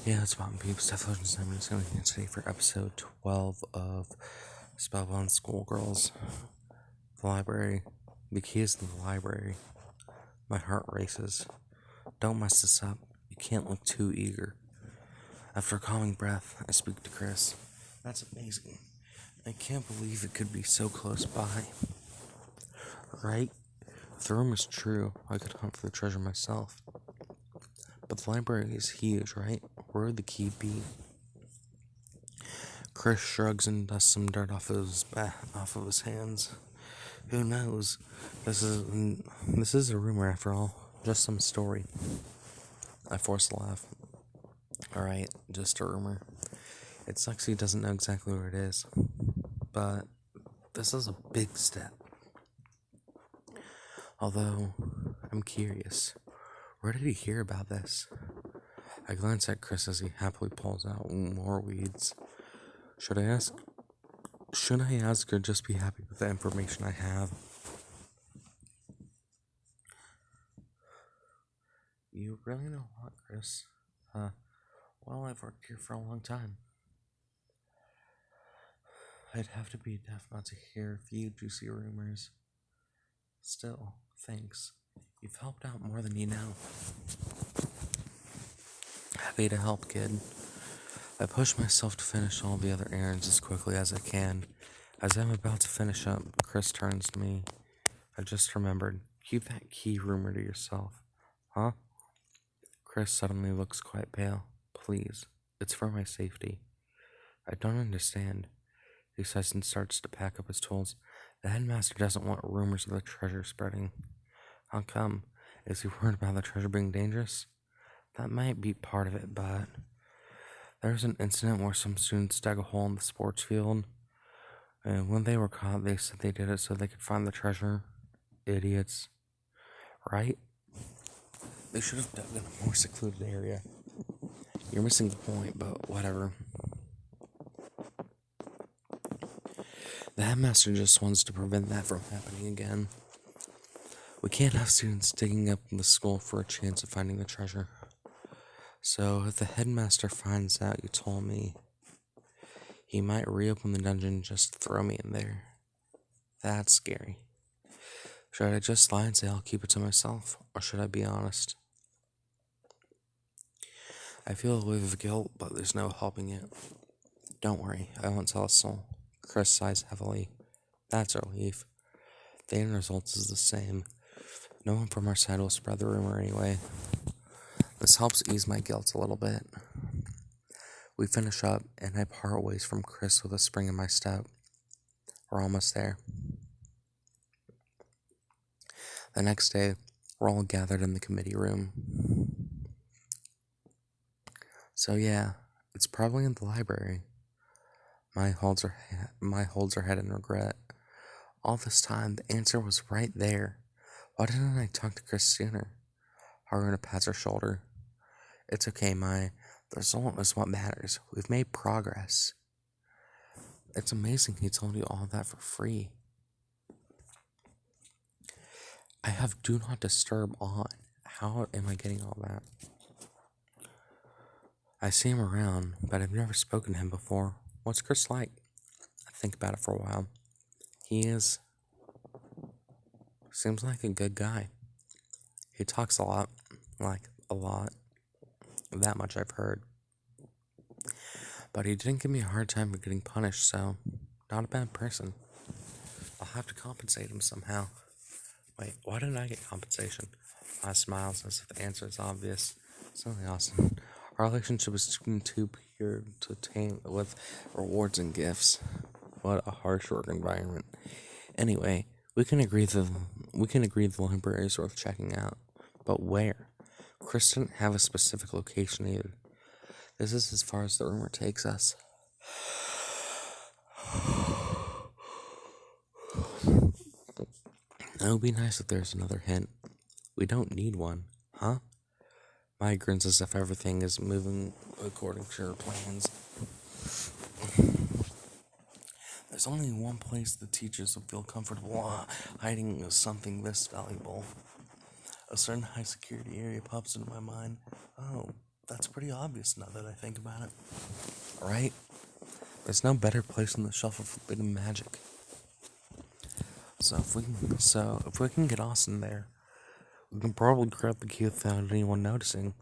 Yeah, it's Mountain Peeps, Death I'm just going to be here today for episode 12 of Spellbound Schoolgirls. The library. The key is in the library. My heart races. Don't mess this up. You can't look too eager. After a calming breath, I speak to Chris. That's amazing. I can't believe it could be so close by. Right? If the rumor's true, I could hunt for the treasure myself. But the library is huge, right? Where would the key be? Chris shrugs and dusts some dirt off of his hands. Who knows? This is a rumor after all. Just some story. I force a laugh. Alright, just a rumor. It sucks he doesn't know exactly where it is. But this is a big step. Although, I'm curious. Where did he hear about this? I glance at Chris as he happily pulls out more weeds. Should I ask or just be happy with the information I have? You really know a lot, Chris. Well, I've worked here for a long time. I'd have to be deaf not to hear a few juicy rumors. Still, thanks. You've helped out more than you know. Happy to help, kid. I push myself to finish all the other errands as quickly as I can. As I'm about to finish up, Chris turns to me. I just remembered. Keep that key rumor to yourself. Huh? Chris suddenly looks quite pale. Please. It's for my safety. I don't understand. He says and starts to pack up his tools. The headmaster doesn't want rumors of the treasure spreading. How come? Is he worried about the treasure being dangerous? That might be part of it, but there was an incident where some students dug a hole in the sports field, and when they were caught, they said they did it so they could find the treasure. Idiots. Right? They should have dug in a more secluded area. You're missing the point, but whatever. The headmaster just wants to prevent that from happening again. We can't have students digging up in the school for a chance of finding the treasure. So if the headmaster finds out you told me, he might reopen the dungeon and just throw me in there. That's scary. Should I just lie and say I'll keep it to myself, or should I be honest? I feel a wave of guilt, but there's no helping it. Don't worry, I won't tell a soul. Chris sighs heavily. That's a relief. The end result is the same. No one from our side will spread the rumor anyway. This helps ease my guilt a little bit. We finish up, and I part ways from Chris with a spring in my step. We're almost there. The next day, we're all gathered in the committee room. So yeah, it's probably in the library. My holds her head in regret. All this time, the answer was right there. Why didn't I talk to Chris sooner? Haruna pats her shoulder. It's okay, Mai. The result is what matters. We've made progress. It's amazing he told you all that for free. I have Do Not Disturb on. How am I getting all that? I see him around, but I've never spoken to him before. What's Chris like? I think about it for a while. Seems like a good guy. He talks a lot. Like, a lot. That much I've heard. But he didn't give me a hard time for getting punished, so not a bad person. I'll have to compensate him somehow. Wait, why didn't I get compensation? I smiles as if the answer is obvious. Silly Austin. Our relationship is too pure to taint with rewards and gifts. What a harsh work environment. Anyway, we can agree the library is worth checking out. But where? Chris didn't have a specific location either. This is as far as the rumor takes us. It would be nice if there's another hint. We don't need one, huh? Mai grins as if everything is moving according to her plans. There's only one place the teachers will feel comfortable hiding something this valuable. A certain high security area pops into my mind. Oh, That's pretty obvious now that I think about it. Right? There's no better place on the shelf of forbidden magic. So if we can get Austin there, we can probably grab the key without anyone noticing.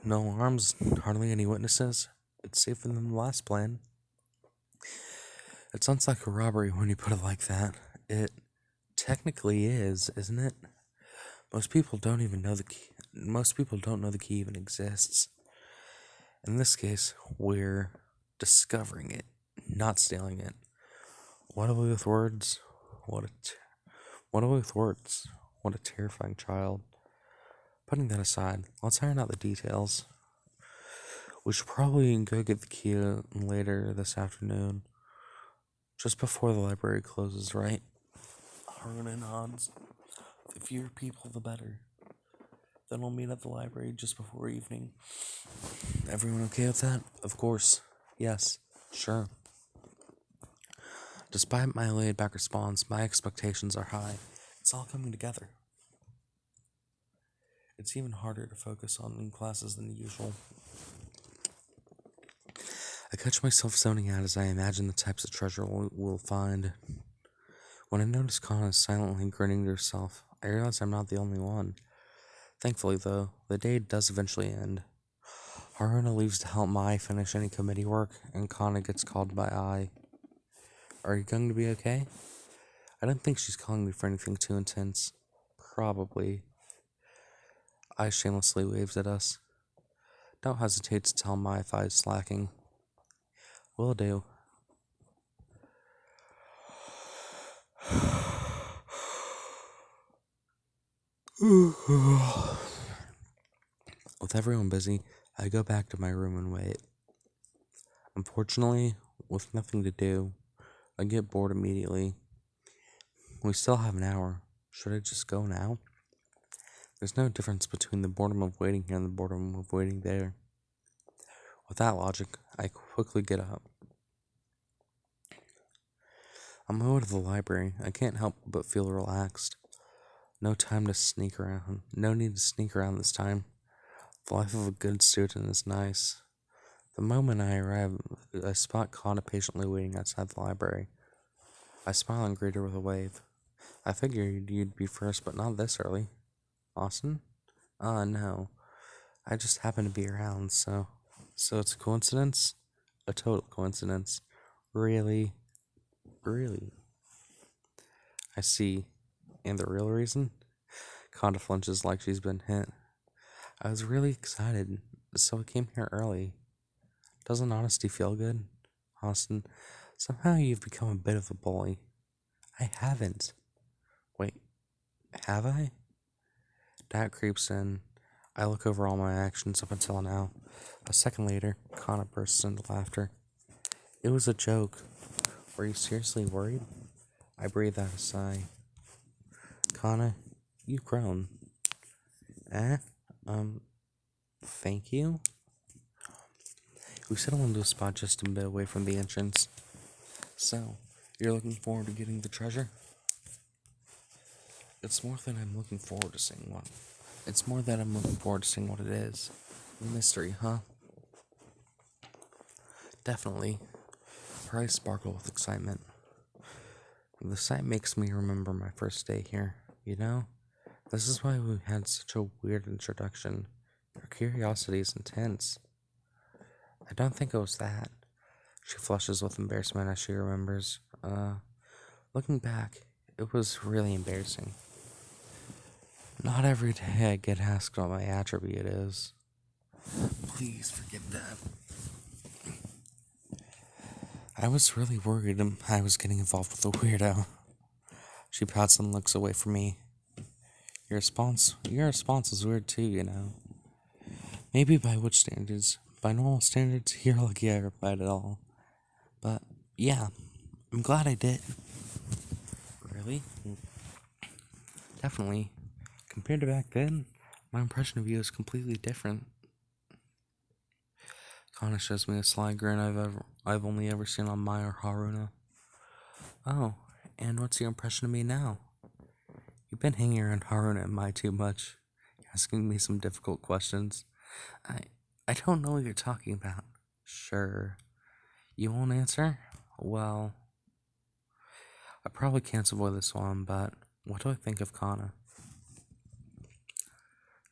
No alarms, hardly any witnesses. It's safer than the last plan. It sounds like a robbery when you put it like that. It technically is, isn't it? Most people don't even know the key. Most people don't know the key even exists. In this case, we're discovering it, not stealing it. What are we with words? What are we with words? What a terrifying child. Putting that aside, let's iron out the details. We should probably go get the key later this afternoon, just before the library closes, right? Haruna nods. The fewer people, the better. Then we'll meet at the library just before evening. Everyone okay with that? Of course. Yes. Sure. Despite my laid-back response, my expectations are high. It's all coming together. It's even harder to focus on in classes than usual. I catch myself zoning out as I imagine the types of treasure we'll find. When I notice Kana silently grinning to herself, I realize I'm not the only one. Thankfully, though, the day does eventually end. Haruna leaves to help Mai finish any committee work, and Kana gets called by Ai. Are you going to be okay? I don't think she's calling me for anything too intense. Probably. Ai shamelessly waves at us. Don't hesitate to tell Mai if I is slacking. Will do. With everyone busy, I go back to my room and wait. Unfortunately, with nothing to do, I get bored immediately. We still have an hour. Should I just go now? There's no difference between the boredom of waiting here and the boredom of waiting there. With that logic, I quickly get up. On my way to the library, I can't help but feel relaxed. No time to sneak around. No need to sneak around this time. The life of a good student is nice. The moment I arrive, I spot Kana patiently waiting outside the library. I smile and greet her with a wave. I figured you'd be first, but not this early. Austin? No. I just happen to be around, so it's a coincidence? A total coincidence. Really? Really? I see. And the real reason? Kana flinches like she's been hit. I was really excited, so I came here early. Doesn't honesty feel good? Austin, somehow you've become a bit of a bully. I haven't. Wait, have I? Doubt creeps in. I look over all my actions up until now. A second later, Kana bursts into laughter. It was a joke. Were you seriously worried? I breathe out a sigh. Kana, you've grown. Eh? Thank you? We settle into a spot just a bit away from the entrance. So, you're looking forward to getting the treasure? It's more that I'm looking forward to seeing what it is. Mystery, huh? Definitely. Her eyes sparkle with excitement. The sight makes me remember my first day here, you know? This is why we had such a weird introduction. Your curiosity is intense. I don't think it was that. She flushes with embarrassment as she remembers. Looking back, it was really embarrassing. Not every day I get asked what my attribute is. Please forget that. I was really worried I was getting involved with a weirdo. She pouts and looks away from me. Your response is weird too, you know. Maybe by which standards? By normal standards, you're lucky I replied at all. But, yeah, I'm glad I did. Really? Definitely. Compared to back then, my impression of you is completely different. Kana shows me a sly grin I've only ever seen on Mai or Haruna. Oh, and what's your impression of me now? You've been hanging around Haruna and Mai too much, asking me some difficult questions. I don't know what you're talking about. Sure. You won't answer? Well, I probably can't avoid this one, but what do I think of Kana?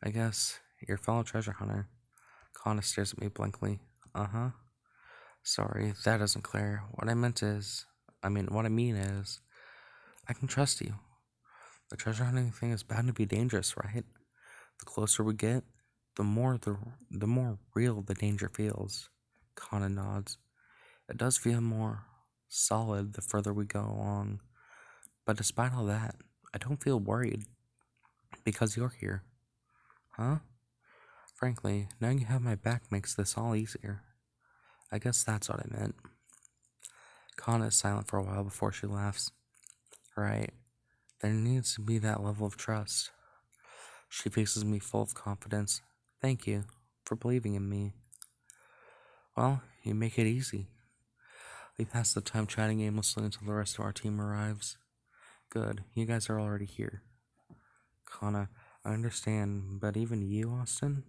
I guess your fellow treasure hunter. Kana stares at me blankly. Uh-huh. Sorry, that isn't clear. What I mean is, I can trust you. The treasure hunting thing is bound to be dangerous, right? The closer we get, the more real the danger feels. Kana nods. It does feel more solid the further we go along. But despite all that, I don't feel worried because you're here. Huh? Frankly, knowing you have my back makes this all easier. I guess that's what I meant. Kana is silent for a while before she laughs. Right. There needs to be that level of trust. She faces me full of confidence. Thank you for believing in me. Well, you make it easy. We pass the time chatting aimlessly until the rest of our team arrives. Good, you guys are already here. Kana, I understand, but even you, Austin?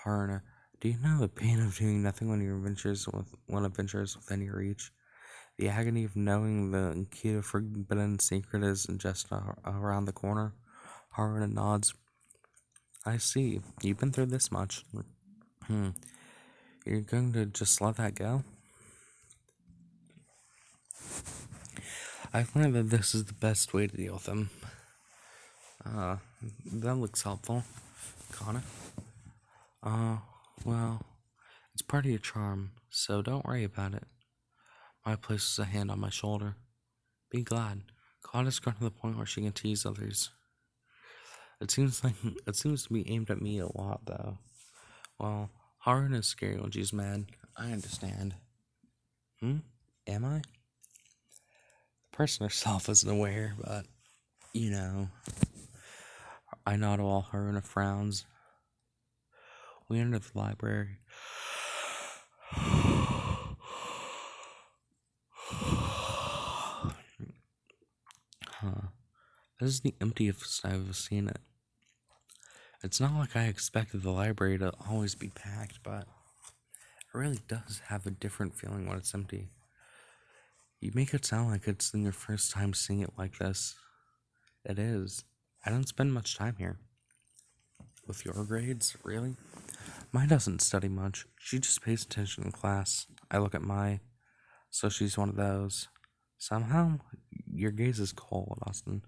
Haruna, do you know the pain of doing nothing when adventure is within your reach? The agony of knowing the key to forbidden secret is just around the corner? Haruna nods. I see. You've been through this much. You're going to just let that go? I've learned that this is the best way to deal with them. That looks helpful. Kana? Well, it's part of your charm, so don't worry about it. I places a hand on my shoulder. Be glad. Kana's grown to the point where she can tease others. It seems to be aimed at me a lot, though. Well, Harun is scary when she's mad. I understand. Am I? The person herself isn't aware, but, you know. I nod while Haruna frowns. We enter the library. This is the emptiest I've seen it. It's not like I expected the library to always be packed, but it really does have a different feeling when it's empty. You make it sound like it's your first time seeing it like this. It is. I don't spend much time here. With your grades, really? Mai doesn't study much. She just pays attention in class. I look at Mai, so she's one of those. Somehow, your gaze is cold, Austin.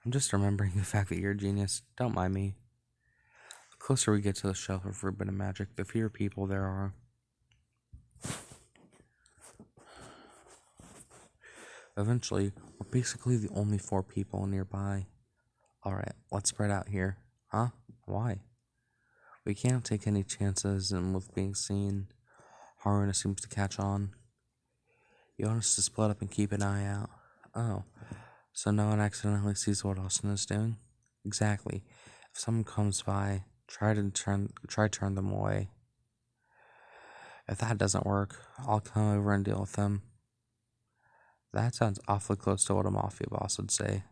I'm just remembering the fact that you're a genius. Don't mind me. The closer we get to the shelf of forbidden magic, the fewer people there are. Eventually, we're basically the only 4 people nearby. Alright, let's spread out here. Huh? Why? We can't take any chances with being seen. Haruna seems to catch on. You want us to split up and keep an eye out? Oh, so no one accidentally sees what Austin is doing? Exactly. If someone comes by, try turn them away. If that doesn't work, I'll come over and deal with them. That sounds awfully close to what a mafia boss would say.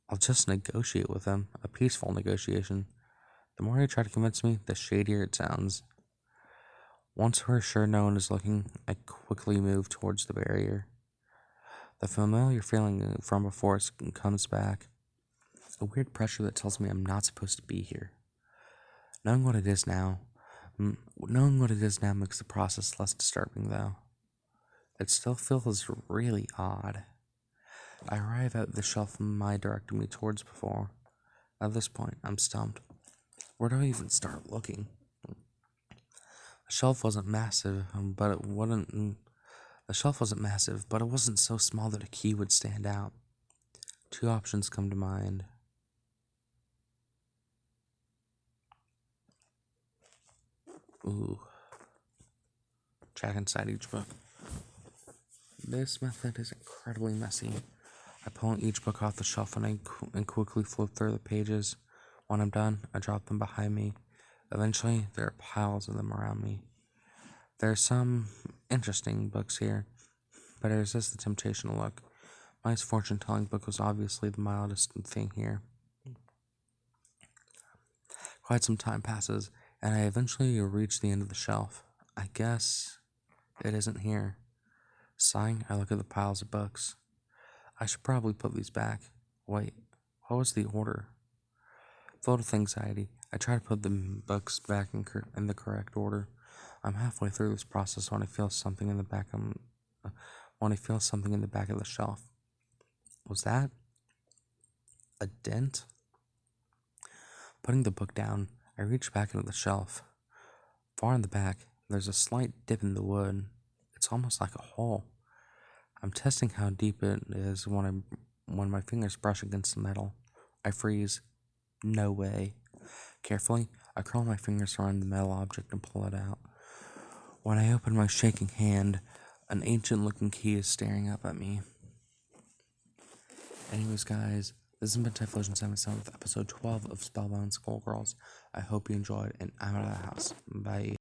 I'll just negotiate with them, a peaceful negotiation. The more you try to convince me, the shadier it sounds. Once we're sure no one is looking, I quickly move towards the barrier. The familiar feeling from before comes back. A weird pressure that tells me I'm not supposed to be here. Knowing what it is now makes the process less disturbing, though. It still feels really odd. I arrive at the shelf Mai directed me towards before. At this point, I'm stumped. Where do I even start looking? The shelf wasn't massive, but it wasn't so small that a key would stand out. 2 options come to mind. Ooh. Check inside each book. This method is incredibly messy. I pull each book off the shelf and quickly flip through the pages. When I'm done, I drop them behind me. Eventually, there are piles of them around me. There are some interesting books here, but I resist the temptation to look. Mai's fortune-telling book was obviously the mildest thing here. Quite some time passes, and I eventually reach the end of the shelf. I guess it isn't here. Sighing, I look at the piles of books. I should probably put these back. Wait, what was the order? Filled with anxiety, I try to put the books back in the correct order. I'm halfway through this process when I feel something in the back of the shelf. Was that a dent? Putting the book down, I reach back into the shelf. Far in the back, there's a slight dip in the wood. It's almost like a hole. I'm testing how deep it is when my fingers brush against the metal. I freeze. No way. Carefully, I curl my fingers around the metal object and pull it out. When I open my shaking hand, an ancient-looking key is staring up at me. Anyways, guys, this has been Typhlosion 77 with episode 12 of Spellbound Schoolgirls. I hope you enjoyed, and I'm out of the house. Bye.